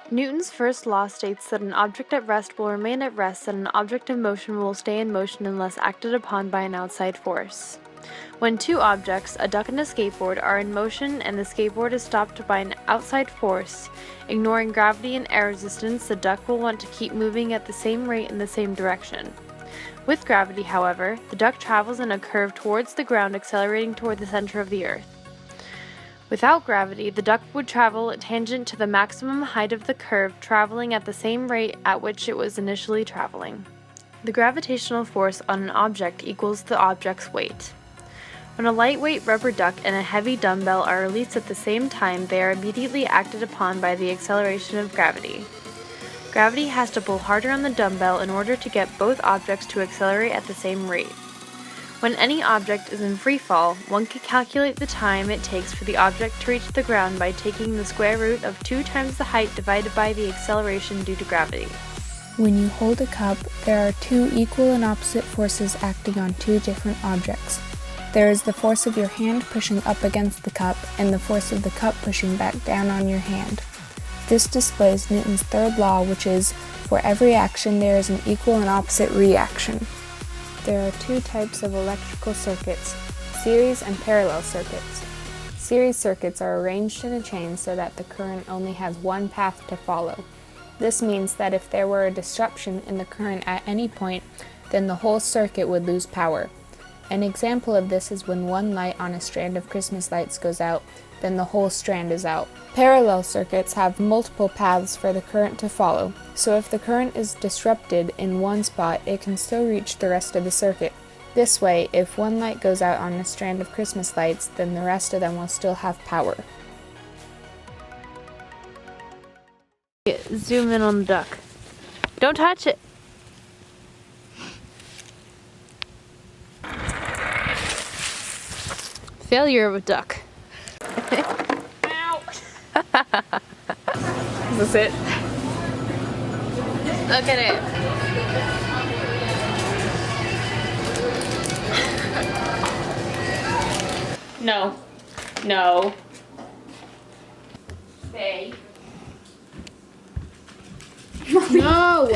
Newton's first law states that an object at rest will remain at rest and an object in motion will stay in motion unless acted upon by an outside force. When two objects, a duck and a skateboard, are in motion and the skateboard is stopped by an outside force, ignoring gravity and air resistance, the duck will want to keep moving at the same rate in the same direction. With gravity, however, the duck travels in a curve towards the ground, accelerating toward the center of the Earth. Without gravity, the duck would travel tangent to the maximum height of the curve, traveling at the same rate at which it was initially traveling. The gravitational force on an object equals the object's weight. When a lightweight rubber duck and a heavy dumbbell are released at the same time, they are immediately acted upon by the acceleration of gravity. Gravity has to pull harder on the dumbbell in order to get both objects to accelerate at the same rate. When any object is in free fall, one can calculate the time it takes for the object to reach the ground by taking the square root of 2 times the height divided by the acceleration due to gravity. When you hold a cup, there are 2 equal and opposite forces acting on 2 different objects. There is the force of your hand pushing up against the cup and the force of the cup pushing back down on your hand. This displays Newton's third law, which is, for every action there is an equal and opposite reaction. There are 2 types of electrical circuits, series and parallel circuits. Series circuits are arranged in a chain so that the current only has one path to follow. This means that if there were a disruption in the current at any point, then the whole circuit would lose power. An example of this is when one light on a strand of Christmas lights goes out, then the whole strand is out. Parallel circuits have multiple paths for the current to follow, so if the current is disrupted in one spot, it can still reach the rest of the circuit. This way, if one light goes out on a strand of Christmas lights, then the rest of them will still have power. Zoom in on the duck. Don't touch it! Failure of a duck. Ow! Is this it? Look at it. No. No. Stay. No!